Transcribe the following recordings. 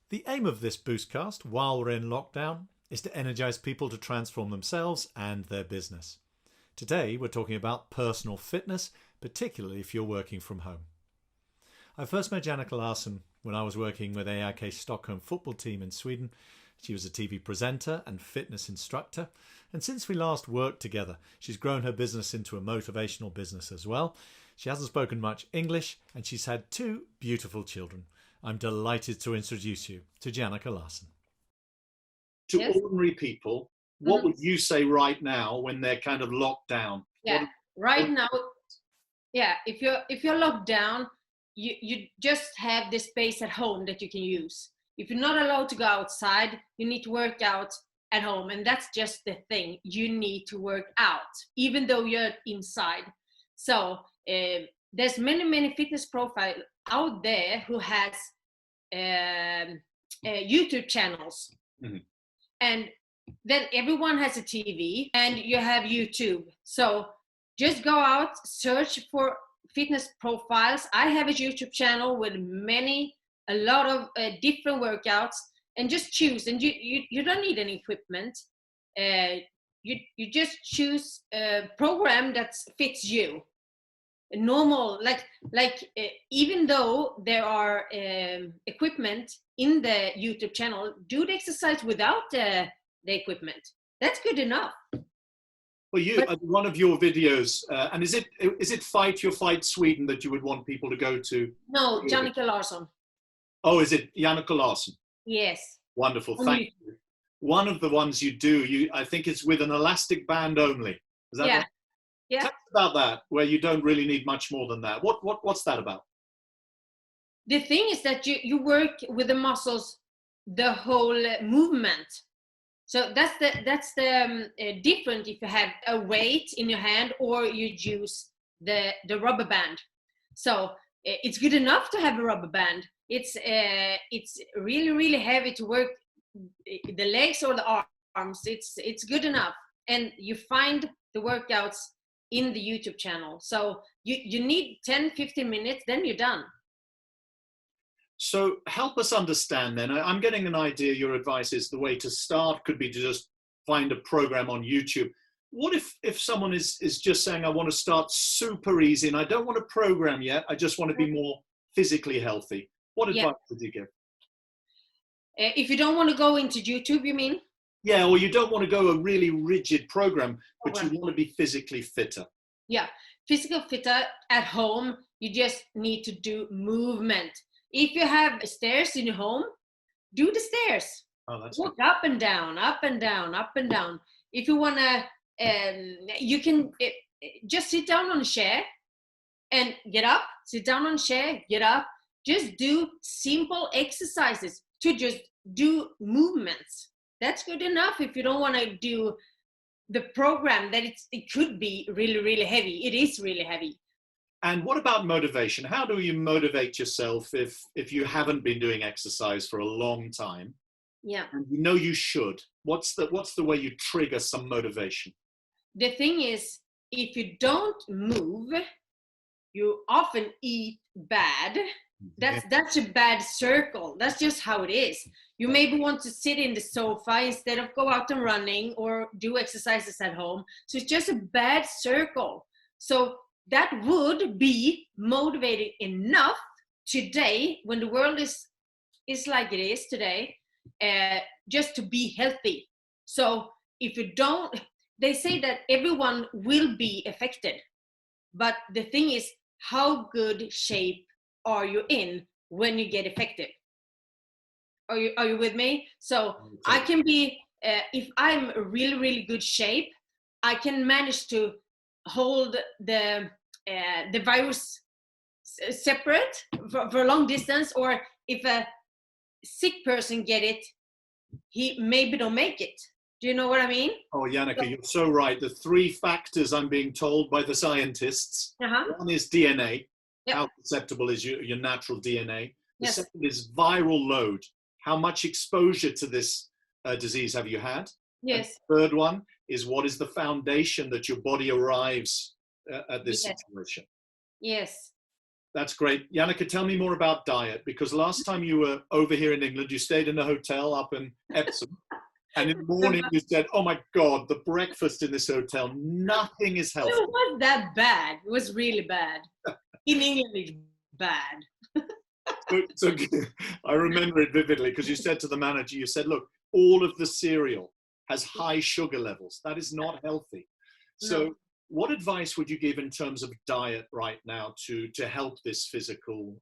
The aim of this Boostcast, while we're in lockdown, is to energise people to transform themselves and their business. Today, we're talking about personal fitness, particularly if you're working from home. I first met Jannika Larsson when I was working with AIK Stockholm football team in Sweden. She was a TV presenter and fitness instructor, and since we last worked together, she's grown her business into a motivational business as well. She hasn't spoken much English, and she's had 2 beautiful children. I'm delighted to introduce you to Jannika Larsson. To Yes. ordinary people, what would you say right now when they're kind of locked down? Right now, if you're locked down, you just have this space at home that you can use. If you're not allowed to go outside, you need to work out at home, and that's just the thing. You need to work out, even though you're inside. So there's many fitness profiles out there who has YouTube channels, and then everyone has a TV, and you have YouTube. So just go out, search for fitness profiles. I have a YouTube channel with a lot of different workouts, and just choose. And you don't need any equipment. You just choose a program that fits you. Normal, even though there are equipment in the YouTube channel, do the exercise without the equipment. That's good enough. Well, one of your videos, and is it Fight Your Fight Sweden that you would want people to go to? No, Jannika Larsson. Oh, is it Jannika Larsson? Yes. Wonderful, thank you. One of the ones you do, I think it's with an elastic band only. Is that right? Yeah. Tell us about that, where you don't really need much more than that. What's that about? The thing is that you work with the muscles, the whole movement. So that's the different if you have a weight in your hand or you use the rubber band. So it's good enough to have a rubber band. It's really heavy to work the legs or the arms. It's good enough, and you find the workouts in the YouTube channel. So you need 10-15 minutes, then you're done. So help us understand then. I'm getting an idea your advice is the way to start could be to just find a program on YouTube. What if someone is just saying, I want to start super easy and I don't want a program yet, I just want to be more physically healthy? What advice would you give? If you don't want to go into YouTube, you mean? Yeah, or you don't want to go a really rigid program, but you want to be physically fitter. Yeah, physical fitter at home, you just need to do movement. If you have stairs in your home, do the stairs. Oh, that's walk good. up and down, up and down, up and down. If you want to, you can just sit down on a chair and get up, sit down on a chair, get up. Just do simple exercises to just do movements. That's good enough. If you don't want to do the program that it could be really heavy. It is really heavy. And what about motivation? How do you motivate yourself if you haven't been doing exercise for a long time? Yeah. And you know you should. What's the way you trigger some motivation? The thing is, if you don't move, you often eat bad. That's a bad circle. That's just how it is. You maybe want to sit in the sofa instead of go out and running or do exercises at home. So it's just a bad circle. So that would be motivating enough today when the world is like it is today, just to be healthy. So if you don't, they say that everyone will be affected. But the thing is, how good shape are you in when you get affected? Are you with me? So I can be, if I'm really good shape, I can manage to hold the virus separate for a long distance. Or if a sick person get it, he maybe don't make it. Do you know what I mean? Oh, Jannika, you're so right. The 3 factors I'm being told by the scientists. One is DNA. Yep. How susceptible is your natural DNA? The second is viral load. How much exposure to this disease have you had? Yes. And the third one is what is the foundation that your body arrives at this situation? Yes. That's great. Jannika, tell me more about diet, because last time you were over here in England, you stayed in a hotel up in Epsom. And in the morning you said, oh my God, the breakfast in this hotel, nothing is healthy. It wasn't that bad. It was really bad. In England, it's bad. So I remember it vividly, because you said to the manager, you said, look, all of the cereal has high sugar levels. That is not healthy. So No. what advice would you give in terms of diet right now to help this physical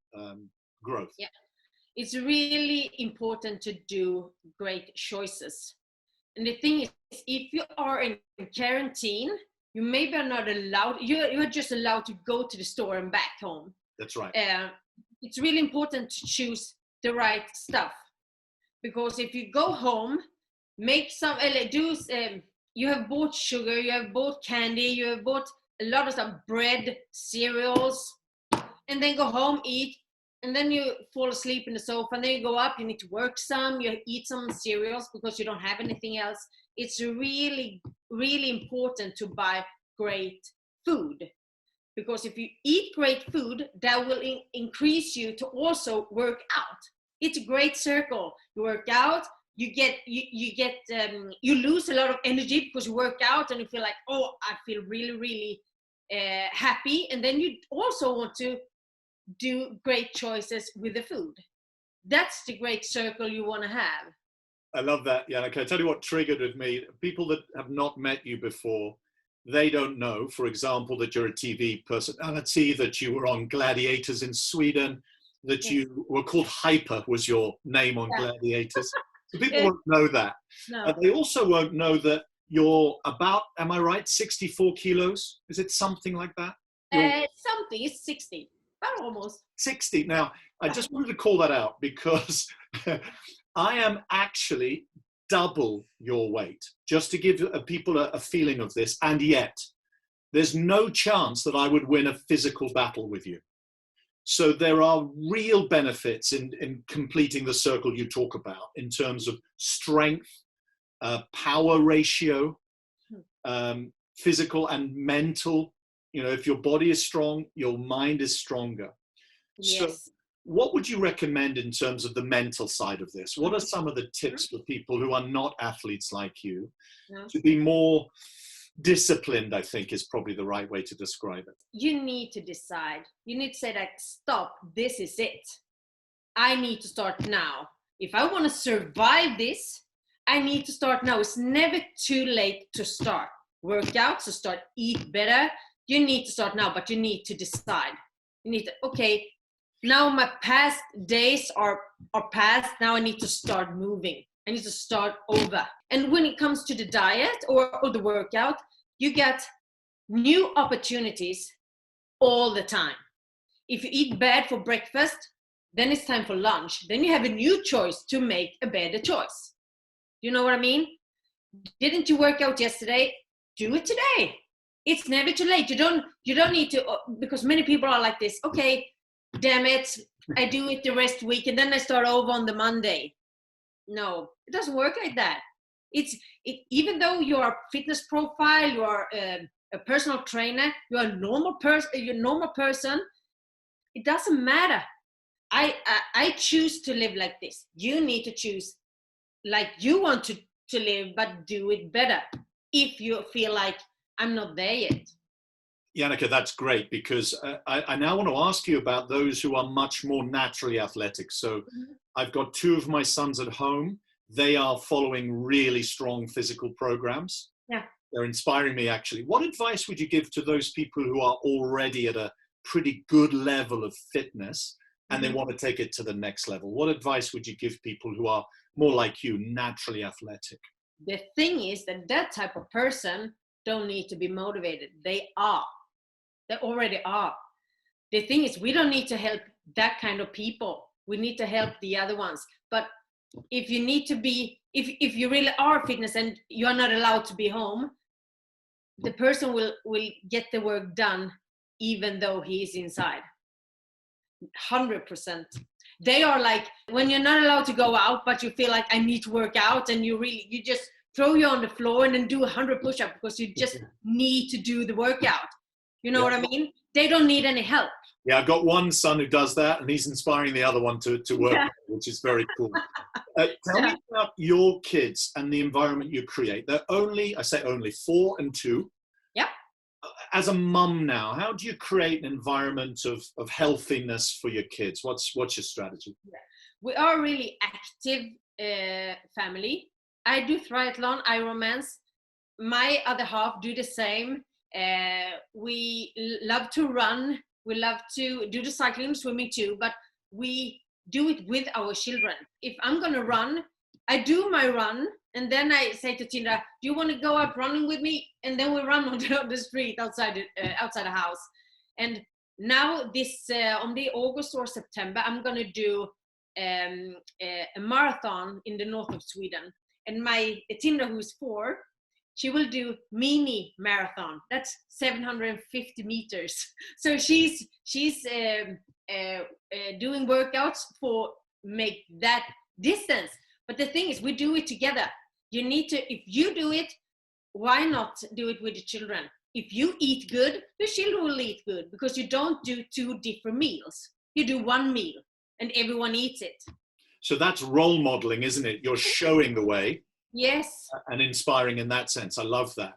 growth? Yeah. It's really important to do great choices. And the thing is, if you are in quarantine, you maybe are not allowed, you're just allowed to go to the store and back home. That's right. It's really important to choose the right stuff. Because if you go home, make some, you have bought sugar, you have bought candy, you have bought a lot of stuff, bread, cereals, and then go home, eat, and then you fall asleep in the sofa, and then you go up, you need to work some, you eat some cereals because you don't have anything else. It's really, really important to buy great food. Because if you eat great food, that will increase you to also work out. It's a great circle. You work out, you lose a lot of energy because you work out and you feel like, oh, I feel really, really happy. And then you also want to do great choices with the food. That's the great circle you want to have. I love that, Jannika. I tell you what triggered with me. People that have not met you before, they don't know, for example, that you're a TV personality, that you were on Gladiators in Sweden, that you were called Hyper was your name on Gladiators. So people won't know that. No. They also won't know that you're about, am I right, 64 kilos? Is it something like that? Something, it's 60, about almost. 60. Now, I just wanted to call that out because I am actually double your weight, just to give people a feeling of this. And yet, there's no chance that I would win a physical battle with you. So there are real benefits in completing the circle you talk about in terms of strength, power ratio, physical and mental. You know, if your body is strong, your mind is stronger. Yes. So what would you recommend in terms of the mental side of this? What are some of the tips for people who are not athletes like you to be more disciplined, I think is probably the right way to describe it? You need to decide. You need to say like, stop, this is it. I need to start now. If I want to survive this, I need to start now. It's never too late to start. Work out, to start, eat better. You need to start now, but you need to decide. You need to, okay, now my past days are past. Now I need to start moving. I need to start over. And when it comes to the diet or the workout, you get new opportunities all the time. If you eat bad for breakfast, then it's time for lunch. Then you have a new choice to make a better choice. You know what I mean? Didn't you work out yesterday? Do it today. It's never too late. You don't need to, because many people are like this. Okay, damn it, I do it the rest week and then I start over on the Monday. No, it doesn't work like that. Even though you are a fitness profile, you are a personal trainer, you are a normal person, it doesn't matter. I choose to live like this. You need to choose like you want to live, but do it better if you feel like I'm not there yet. Jannika, that's great, because I now want to ask you about those who are much more naturally athletic. So I've got two of my sons at home. They are following really strong physical programs. Yeah. They're inspiring me, actually. What advice would you give to those people who are already at a pretty good level of fitness and they want to take it to the next level? What advice would you give people who are more like you, naturally athletic? The thing is that type of person don't need to be motivated. They already are. The thing is, we don't need to help that kind of people. We need to help the other ones. But if you need to be, if you really are fitness and you are not allowed to be home, the person will get the work done even though he is inside. 100%. They are like, when you're not allowed to go out, but you feel like I need to work out, and you just throw you on the floor and then do 100 push-ups because you just need to do the workout. You know what I mean? They don't need any help. Yeah, I've got one son who does that, and he's inspiring the other one to work, Yeah. which is very cool. Tell me about your kids and the environment you create. They're only, I say only, 4 and 2. Yep. As a mum now, how do you create an environment of healthiness for your kids? What's your strategy? We are a really active family. I do triathlon, Ironmans. My other half do the same. We love to run. We love to do the cycling, swimming too, but we do it with our children. If I'm going to run, I do my run, and then I say to Tindra, do you want to go out running with me? And then we run on the street outside the house. And now this, on the August or September, I'm going to do a marathon in the north of Sweden. And my Tindra, who's 4, she will do mini marathon. That's 750 meters. So she's doing workouts for make that distance. But the thing is, we do it together. You need to, if you do it, why not do it with the children? If you eat good, the children will eat good, because you don't do 2 different meals. You do 1 meal and everyone eats it. So that's role modeling, isn't it? You're showing the way. Yes. And inspiring in that sense. I love that.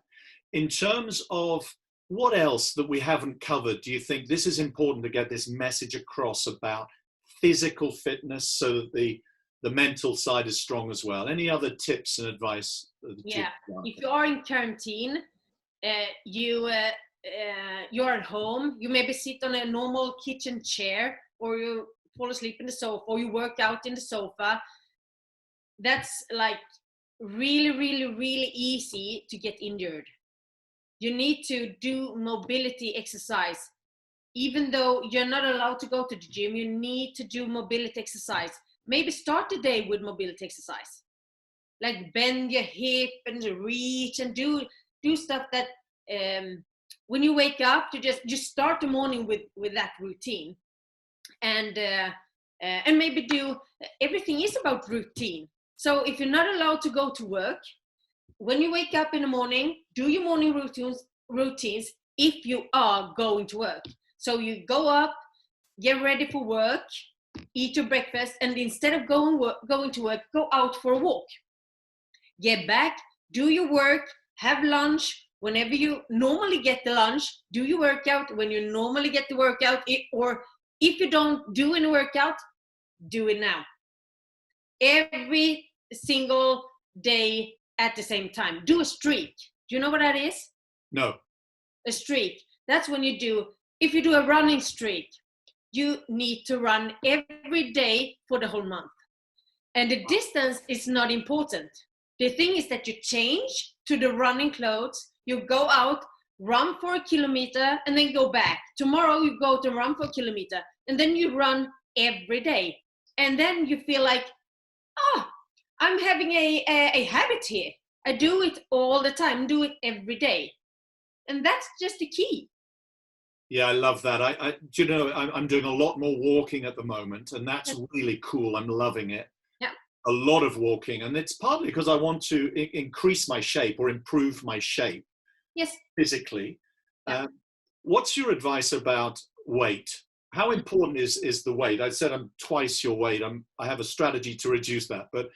In terms of what else that we haven't covered, do you think this is important to get this message across about physical fitness so that the mental side is strong as well? Any other tips and advice? Yeah. If you are in quarantine, you're at home, you maybe sit on a normal kitchen chair, or you fall asleep in the sofa, or you work out in the sofa. That's like really, really, really easy to get injured. You need to do mobility exercise. Even though you're not allowed to go to the gym, you need to do mobility exercise. Maybe start the day with mobility exercise. Like bend your hip and reach, and do stuff that when you wake up, you just start the morning with that routine. And maybe do, everything is about routine. So if you're not allowed to go to work, when you wake up in the morning, do your morning routines if you are going to work. So you go up, get ready for work, eat your breakfast, and instead of going to work, go out for a walk. Get back, do your work, have lunch. Whenever you normally get the lunch, do your workout when you normally get the workout, or if you don't do any workout, do it now. Every single day at the same time. Do a streak. Do you know what that is? No. A streak. That's when you do, if you do a running streak, you need to run every day for the whole month. And the distance is not important. The thing is that you change to the running clothes, you go out, run for a kilometer, and then go back. Tomorrow you go to run for a kilometer, and then you run every day. And then you feel like, oh, I'm having a habit here. I do it all the time, do it every day. And that's just the key. Yeah, I love that. I'm doing a lot more walking at the moment, and that's really cool. I'm loving it. Yeah. A lot of walking, and it's partly because I want to increase my shape or improve my shape. Yes. Physically. Yeah. What's your advice about weight? How important is the weight? I said I'm twice your weight. I have a strategy to reduce that, but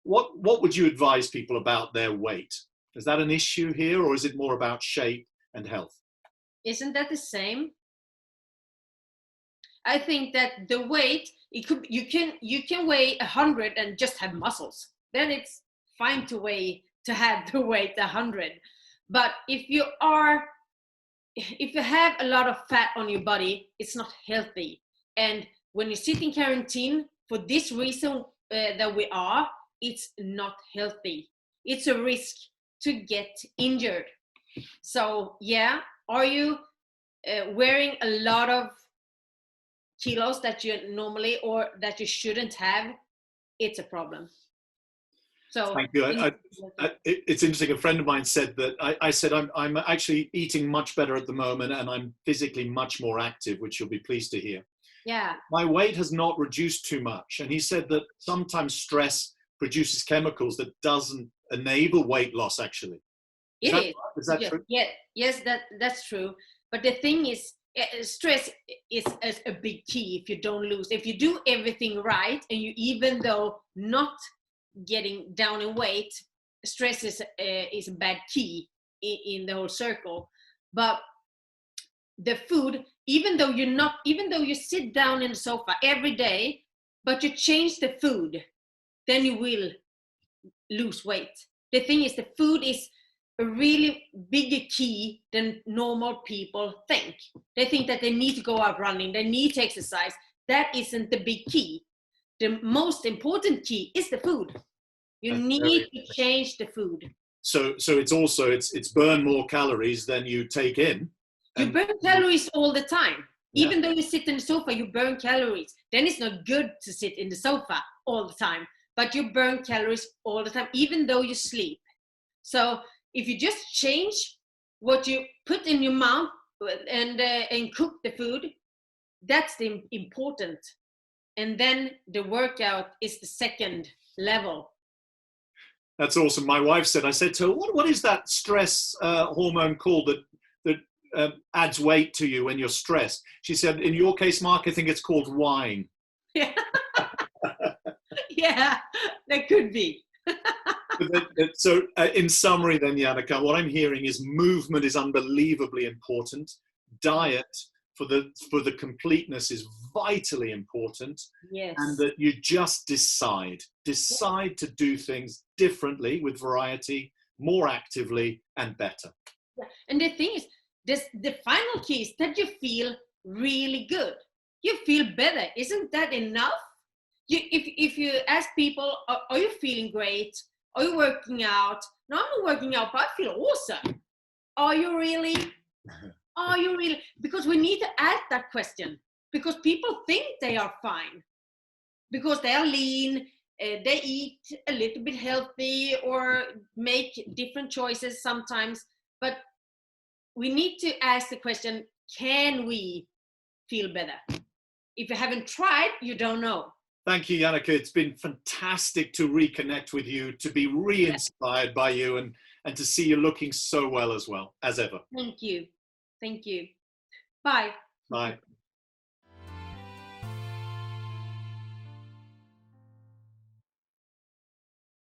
what would you advise people about their weight? Is that an issue here, or is it more about shape and health? Isn't that the same? I think that the weight, you can weigh 100 and just have muscles. Then it's fine to have the weight 100. But if you have a lot of fat on your body, it's not healthy. And when you sit in quarantine, for this reason that we are, it's not healthy. It's a risk to get injured. So yeah, are you wearing a lot of kilos that you normally or that you shouldn't have? It's a problem. So thank you. It's interesting. A friend of mine said that I said I'm actually eating much better at the moment, and I'm physically much more active, which you'll be pleased to hear. Yeah. My weight has not reduced too much, and he said that sometimes stress produces chemicals that doesn't enable weight loss. Actually, Is that true? Yeah. Yes, that's true. But the thing is, stress is a big key. If you don't lose, if you do everything right, and you, even though not getting down in weight, stress is a bad key in the whole circle. But the food, even though you sit down in the sofa every day, but you change the food, then you will lose weight. The thing is, the food is a really bigger key than normal people think. They think that they need to go out running, they need to exercise. That isn't the big key. The most important key is the food. You need to change the food. So it's also it's burn more calories than you take in. You burn calories all the time. Yeah. Even though you sit in the sofa, you burn calories. Then it's not good to sit in the sofa all the time, but you burn calories all the time, even though you sleep. So if you just change what you put in your mouth and cook the food, that's the important. And then the workout is the second level. That's awesome. My wife said, I said to her, what is that stress hormone called that adds weight to you when you're stressed? She said, in your case, Mark, I think it's called wine. Yeah, yeah, that could be. So in summary then, Jannika, what I'm hearing is movement is unbelievably important. Diet for the completeness is vitally important. Yes. And that you just decide to do things differently, with variety, more actively and better. Yeah. And the thing is, the final key is that you feel really good. You feel better. Isn't that enough? If you ask people, are you feeling great? Are you working out? No, I'm not working out, but I feel awesome. Are you really? Are you really? Because we need to ask that question. Because people think they are fine. Because they are lean, they eat a little bit healthy or make different choices sometimes. But we need to ask the question, can we feel better? If you haven't tried, you don't know. Thank you, Jannika. It's been fantastic to reconnect with you, to be re-inspired by you, and to see you looking so well as ever. Thank you. Thank you. Bye. Bye.